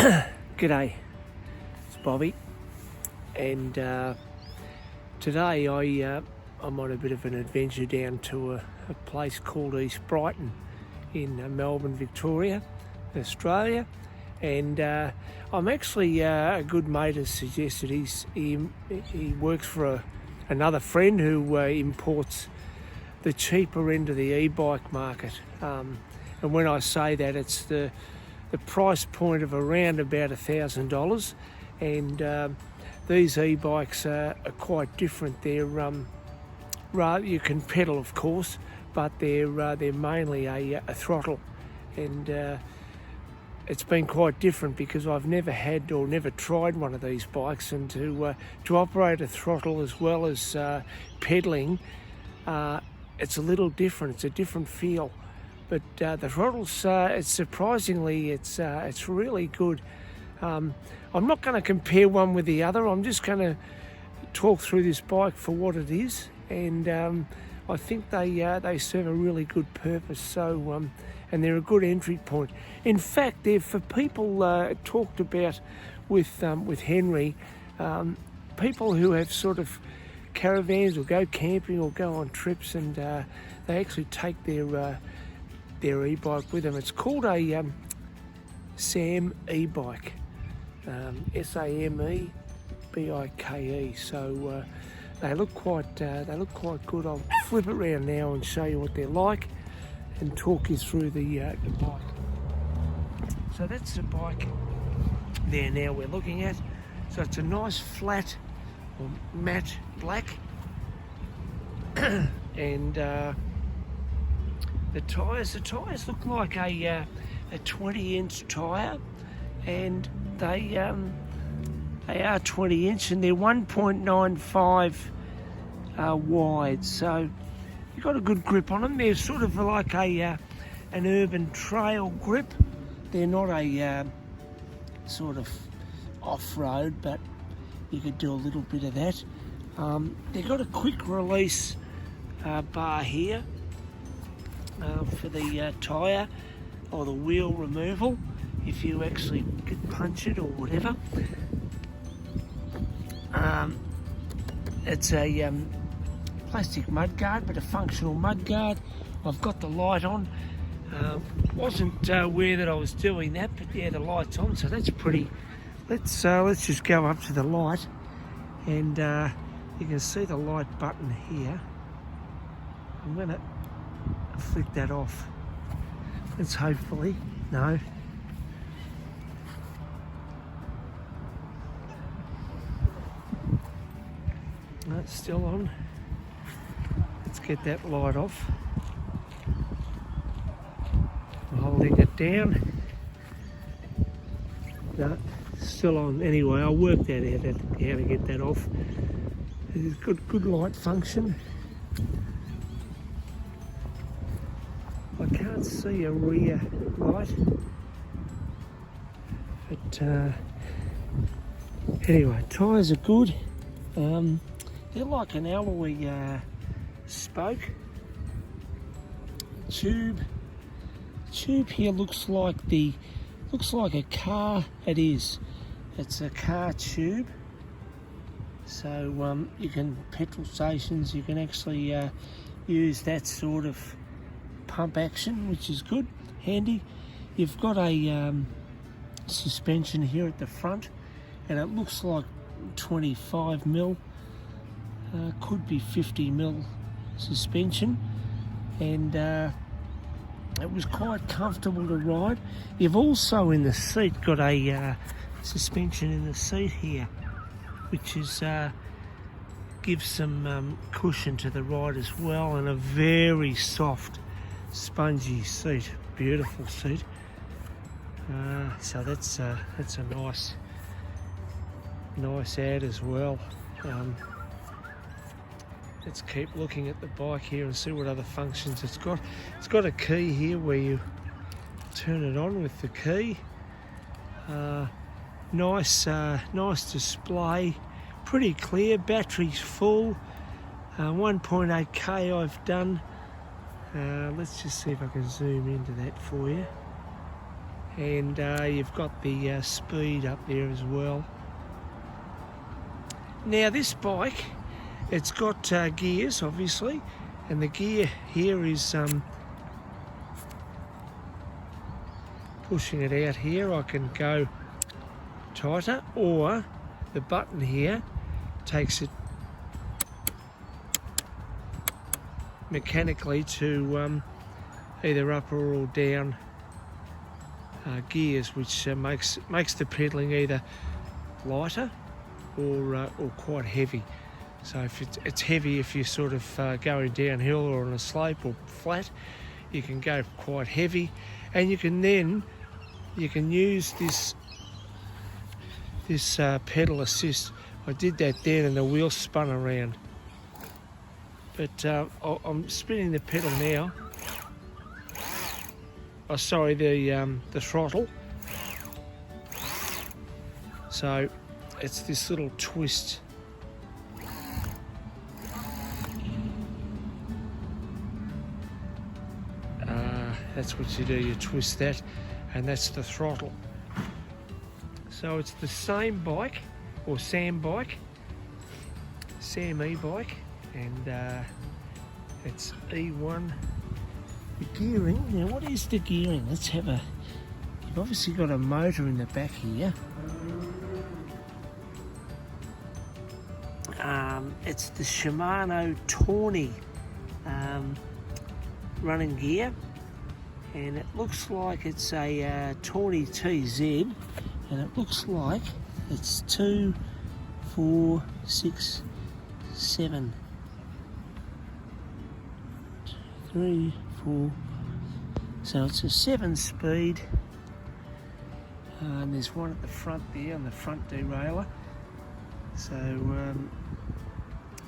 G'day, it's Bobby, and today I'm on a bit of an adventure down to a place called East Brighton in Melbourne, Victoria, Australia, and I'm actually a good mate has suggested he works for another friend who imports the cheaper end of the e-bike market, and when I say that, it's the price point of around about $1,000, and these e-bikes are quite different. They're rather, you can pedal of course, but they're mainly a throttle, and it's been quite different because I've never had or never tried one of these bikes, and to operate a throttle as well as pedaling, it's a little different. It's a different feel. But the throttles, it's surprisingly, it's really good. I'm not going to compare one with the other. I'm just going to talk through this bike for what it is, and I think they serve a really good purpose. So, and they're a good entry point. In fact, they're for people talked about with Henry, people who have sort of caravans or go camping or go on trips, and they actually take their e-bike with them. It's called a SAMEBIKE, SAMEBIKE. So they look quite good. I'll flip it around now and show you what they're like, and talk you through the bike. So that's the bike there now we're looking at. So it's a nice flat or matte black, and the tyres look like a 20-inch tyre, and they are 20-inch, and they're 1.95 wide. So you've got a good grip on them. They're sort of like an urban trail grip. They're not a sort of off-road, but you could do a little bit of that. They've got a quick release bar here for the tyre or the wheel removal if you actually could punch it or whatever. It's a plastic mudguard, but a functional mudguard. I've got the light on. Wasn't aware that I was doing that, but yeah, the light's on, so that's pretty. Let's just go up to the light, and you can see the light button here. I'm gonna flick that off. Let's hopefully, no. No, it's still on. Let's get that light off. I'm holding it down. No, still on. Anyway, I'll work that out, how to get that off. It's good light function. I can't see a rear light, but anyway, tyres are good. They're like an alloy spoke. Tube here looks like a car. It is. It's a car tube. So you can, petrol stations, you can actually use that sort of pump action, which is good, handy. You've got a suspension here at the front, and it looks like 25mm, could be 50mm suspension, and it was quite comfortable to ride. You've also in the seat got a suspension in the seat here, which is gives some cushion to the ride as well, and a very soft, spongy seat. Beautiful seat. So that's a nice add as well. Let's keep looking at the bike here and see what other functions it's got. It's got a key here where you turn it on with the key. Nice display, pretty clear. Battery's full. 1.8k I've done. Let's just see if I can zoom into that for you. and you've got the speed up there as well. Now this bike, it's got gears obviously, and the gear here is pushing it out here. I can go tighter, or the button here takes it mechanically to either upper or down gears, which makes the pedalling either lighter or quite heavy. So if it's heavy, if you're sort of going downhill or on a slope or flat, you can go quite heavy, and you can use this pedal assist. I did that then, and the wheel spun around. But I'm spinning the pedal now. Oh, sorry, the throttle. So it's this little twist. That's what you do. You twist that, and that's the throttle. So it's the SAMEBIKE, or SAMEBIKE, SAMEBIKE, and it's E1. The gearing, now what is the gearing? Let's have a, you've obviously got a motor in the back here. It's the Shimano Tawny running gear, and it looks like it's a Tawny TZ, and it looks like it's 2, 4, 6, 7, 3, 4, so it's a 7-speed, and there's one at the front there on the front derailleur. So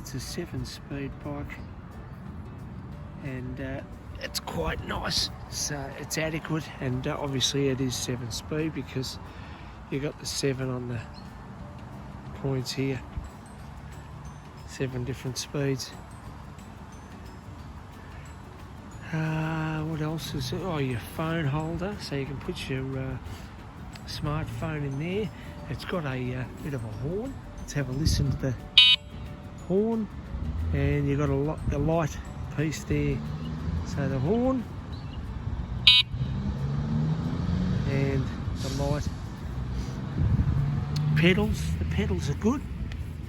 it's a 7-speed bike, and it's quite nice. So it's adequate, and obviously it is 7-speed because you got the 7 on the points here. 7 different speeds. What else is it? Oh, your phone holder, so you can put your smartphone in there. It's got a bit of a horn. Let's have a listen to the horn, and you've got a light piece there. So the horn and the light. Pedals, the pedals are good,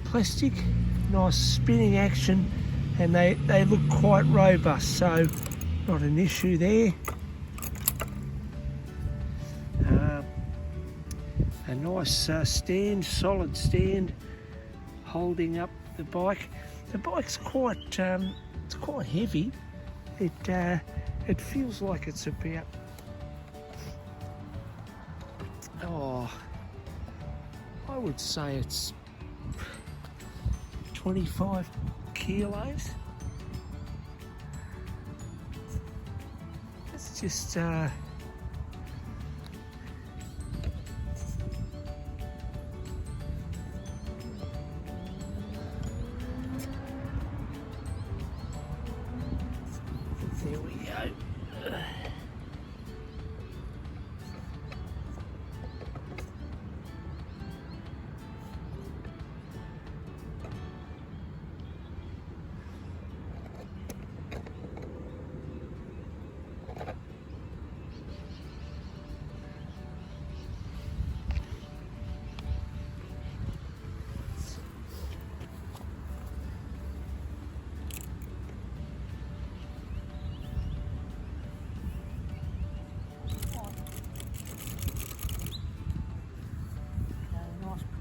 plastic, nice spinning action, and they look quite robust, so not an issue there. A nice stand, solid stand, holding up the bike. The bike's quite it's quite heavy. It feels like it's about, I would say it's 25 kilos. It's just there we go.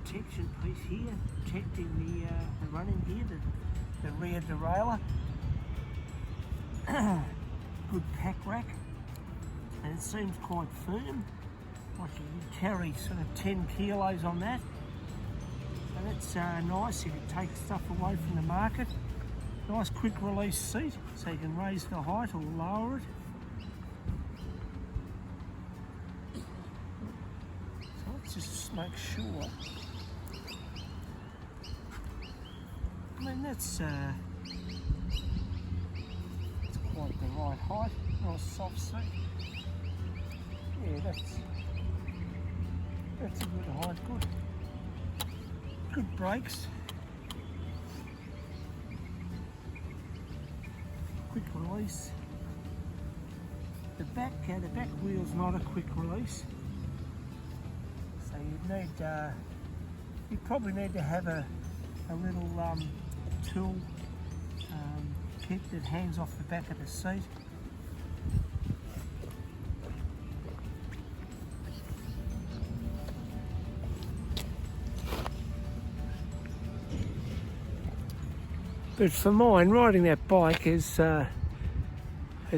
Protection piece here, protecting the running gear, the rear derailleur. Good pack rack, and it seems quite firm, like you can carry sort of 10 kilos on that. So that's nice. You can take stuff away from the market. Nice quick release seat, so you can raise the height or lower it. So let's just make sure. I mean, that's quite the right height. Nice soft seat. Yeah, that's a good height, good brakes. Quick release. The back wheel's not a quick release, so you probably need to have a little tool kit that hangs off the back of the seat. But for mine, riding that bike has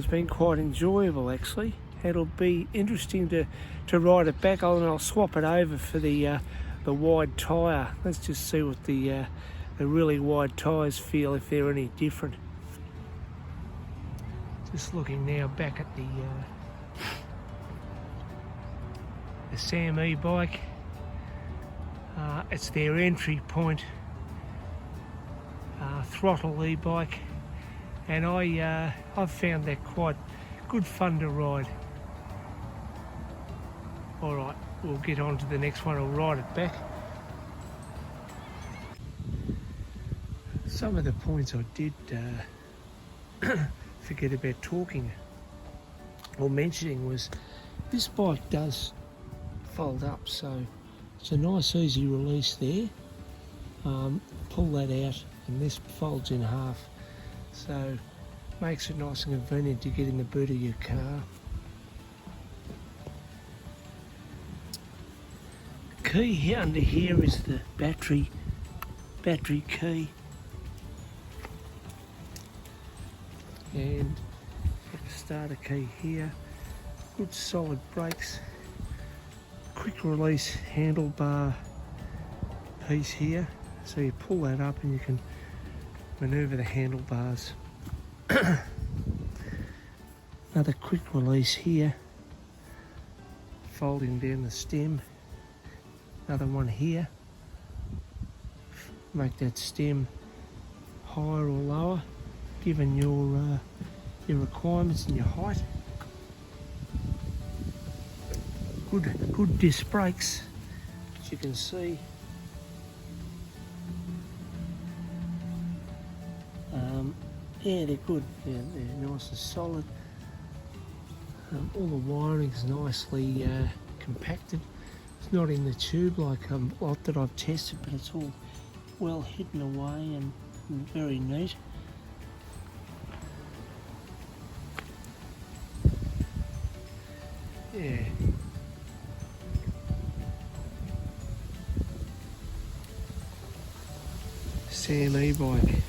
been quite enjoyable actually. It'll be interesting to ride it back, and I'll swap it over for the wide tyre. Let's just see what the really wide tyres feel, if they're any different. Just looking now back at the SAMEBIKE. It's their entry point throttle e-bike, and I've found that quite good fun to ride. Alright, we'll get on to the next one. I'll ride it back. Some of the points I did forget about talking or mentioning was this bike does fold up, so it's a nice easy release there. Pull that out and this folds in half, so makes it nice and convenient to get in the boot of your car. The key here under here is the battery key, and got the starter key here. Good solid brakes, quick release handlebar piece here, so you pull that up and you can manoeuvre the handlebars. Another quick release here, folding down the stem. Another one here, make that stem higher or lower given your requirements and your height. Good disc brakes, as you can see. Yeah, they're good. Yeah, they're nice and solid. All the wiring's nicely compacted. It's not in the tube like a lot that I've tested, but it's all well hidden away and very neat. Yeah. SAMEBIKE.